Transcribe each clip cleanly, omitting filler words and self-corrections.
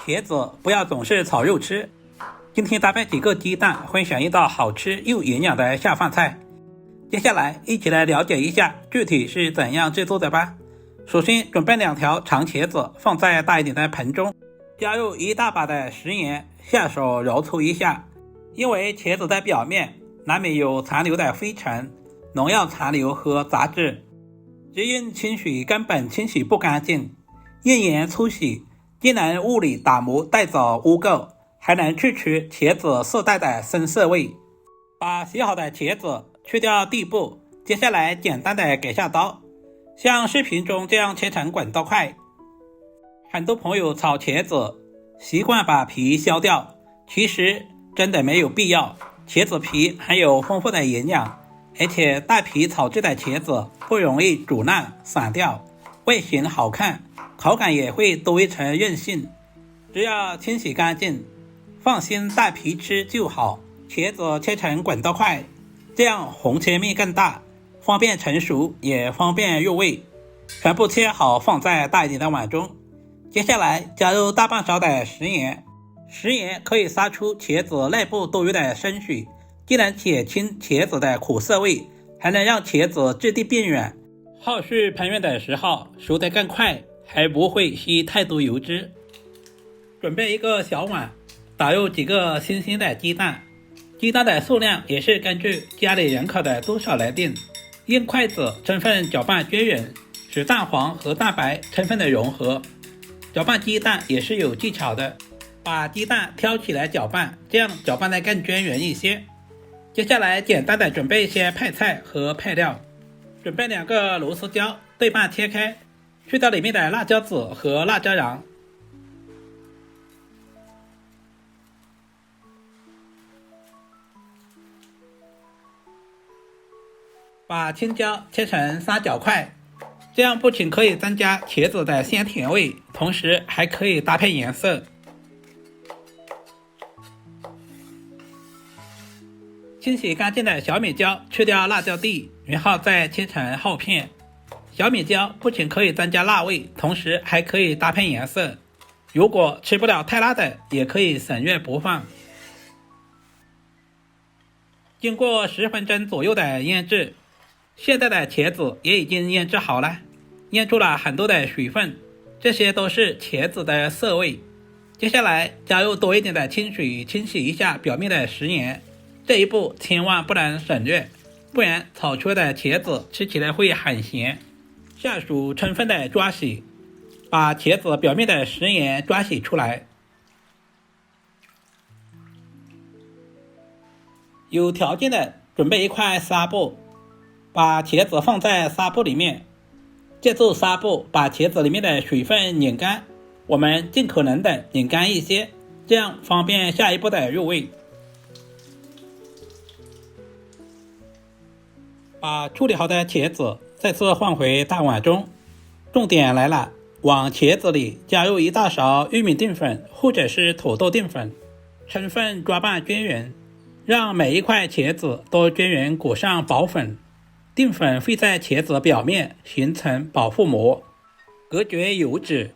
茄子不要总是炒肉吃，今天搭配几个鸡蛋，分享一道好吃又营养的下饭菜。接下来一起来了解一下具体是怎样制作的吧。首先准备2条长茄子放在大一点的盆中，加入1大把的食盐，下手揉搓一下。因为茄子的表面难免有残留的灰尘、农药残留和杂质，只用清洗根本清洗不干净，用盐粗洗既能物理打磨带走污垢，还能去除茄子自带的生涩味。把洗好的茄子去掉蒂部，接下来简单的改下刀，像视频中这样切成滚刀块。很多朋友炒茄子习惯把皮削掉，其实真的没有必要。茄子皮含有丰富的营养，而且带皮炒制的茄子不容易煮烂散掉，外形好看，口感也会多一层韧性。只要清洗干净，放心带皮吃就好。茄子切成滚刀块，这样红切面更大，方便成熟也方便入味。全部切好放在大一点的碗中，接下来加入大半勺的食盐。食盐可以杀出茄子内部多余的生水，既能减轻茄子的苦涩味，还能让茄子质地变软，后续烹饪的时候熟得更快，还不会吸太多油脂。准备一个小碗，打入几个新鲜的鸡蛋，鸡蛋的数量也是根据家里人口的多少来定，用筷子充分搅拌均匀，使蛋黄和蛋白充分的融合。搅拌鸡蛋也是有技巧的，把鸡蛋挑起来搅拌，这样搅拌的更均匀一些。接下来简单的准备一些配菜和配料，准备2个螺丝椒对半切开，去掉里面的辣椒籽和辣椒瓤。把青椒切成3角块，这样不仅可以增加茄子的鲜甜味，同时还可以搭配颜色。清洗干净的小米椒去掉辣椒蒂，然后再切成厚片。小米椒不仅可以增加辣味，同时还可以搭配颜色。如果吃不了太辣的，也可以省略不放。经过10分钟左右的腌制，现在的茄子也已经腌制好了，腌出了很多的水分，这些都是茄子的涩味。接下来加入多一点的清水清洗一下表面的食盐，这一步千万不能省略，不然炒出来的茄子吃起来会很咸。下手充分的抓洗，把茄子表面的食盐抓洗出来。有条件的准备一块纱布，把茄子放在纱布里面，借助纱布把茄子里面的水分拧干，我们尽可能的拧干一些，这样方便下一步的入味。把处理好的茄子再次换回大碗中，重点来了，往茄子里加入1大勺玉米淀粉或者是土豆淀粉，充分抓拌均匀，让每一块茄子都均匀裹上薄粉。淀粉会在茄子表面形成保护膜，隔绝油脂，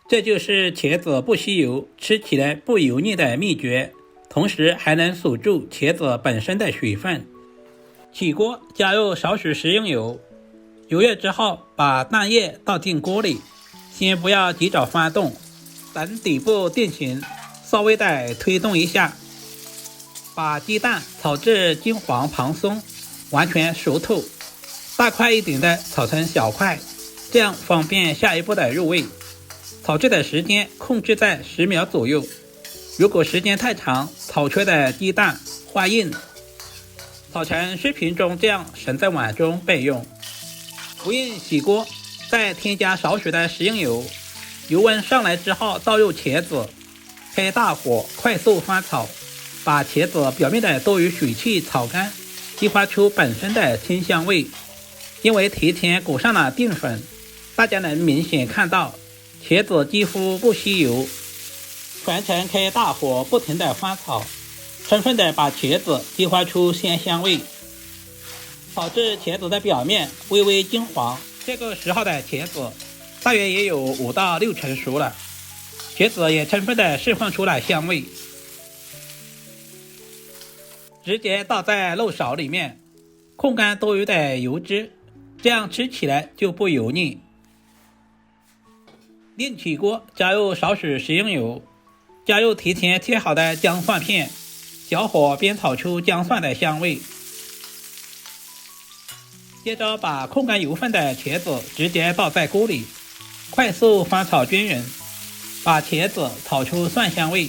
这就是茄子不吸油，吃起来不油腻的秘诀，同时还能锁住茄子本身的水分。起锅加入少许食用油，油热之后把蛋液倒进锅里，先不要急着翻动，等底部定型，稍微的推动一下，把鸡蛋炒至金黄蓬松，完全熟透，大块一点的炒成小块，这样方便下一步的入味。炒制的时间控制在10秒左右，如果时间太长，炒出来的鸡蛋化硬。炒成视频中这样盛在碗中备用。不用洗锅，再添加少许的食用油，油温上来之后倒入茄子，开大火快速翻炒，把茄子表面的多余水汽炒干，激发出本身的清香味。因为提前裹上了淀粉，大家能明显看到茄子几乎不吸油。全程开大火不停的翻炒，充分的把茄子激发出鲜香味。炒至茄子的表面微微金黄，这个时候的茄子大约也有5到6成熟了。茄子也充分的释放出了香味。直接倒在肉勺里面，控干多余的油脂，这样吃起来就不油腻。另起锅，加入少许食用油，加入提前切好的姜蒜片，小火煸炒出姜蒜的香味。接着把控干油分的茄子直接倒在锅里，快速翻炒均匀，把茄子炒出蒜香味。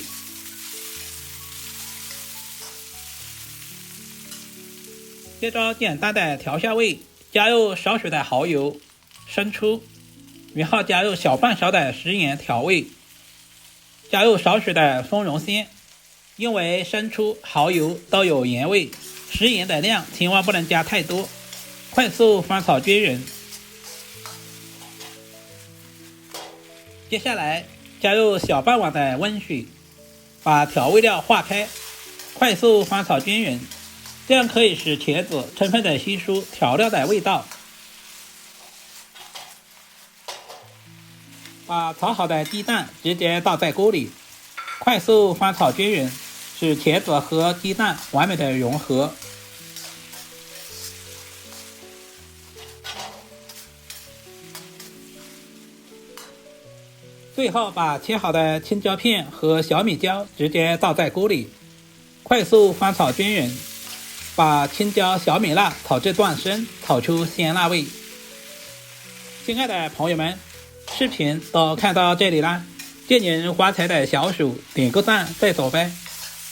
接着简单的调下味，加入少许的蚝油、生抽，然后加入小半勺的食盐调味，加入少许的松茸鲜，因为生抽、蚝油都有盐味，食盐的量千万不能加太多，快速翻炒均匀。接下来加入小半碗的温水，把调味料化开，快速翻炒均匀，这样可以使茄子充分的吸收调料的味道。把炒好的鸡蛋直接倒在锅里，快速翻炒均匀，使茄子和鸡蛋完美的融合。最后把切好的青椒片和小米椒直接倒在锅里，快速翻炒均匀，把青椒小米辣炒至断生，炒出鲜辣味。亲爱的朋友们，视频都看到这里啦，借您发财的小手点个赞再走呗。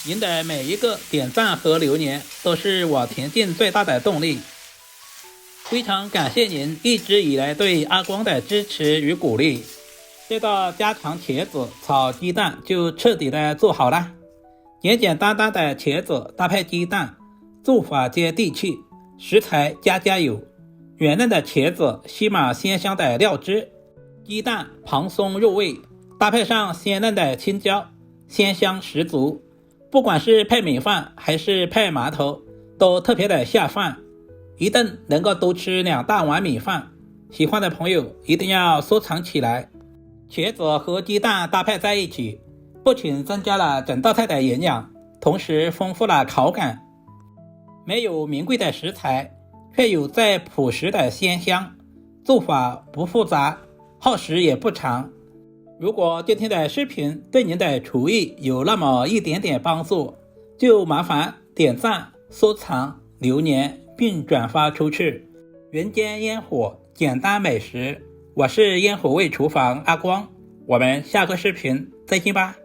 您的每一个点赞和留言都是我前进最大的动力。非常感谢您一直以来对阿光的支持与鼓励。这道家常茄子炒鸡蛋就彻底的做好了。简简单单的茄子搭配鸡蛋，做法接地气，食材家有。圆嫩的茄子吸满鲜香的料汁，鸡蛋蓬松入味，搭配上鲜嫩的青椒，鲜香十足。不管是配米饭还是配馒头，都特别的下饭。一顿能够多吃2大碗米饭，喜欢的朋友一定要收藏起来。茄子和鸡蛋搭配在一起，不仅增加了整道菜的营养，同时丰富了口感。没有名贵的食材，却有最朴实的鲜香，做法不复杂，耗时也不长。如果今天的视频对您的厨艺有那么一点点帮助，就麻烦点赞、收藏、留言并转发出去。人间烟火，简单美食，我是烟火味厨房阿光，我们下个视频再见吧。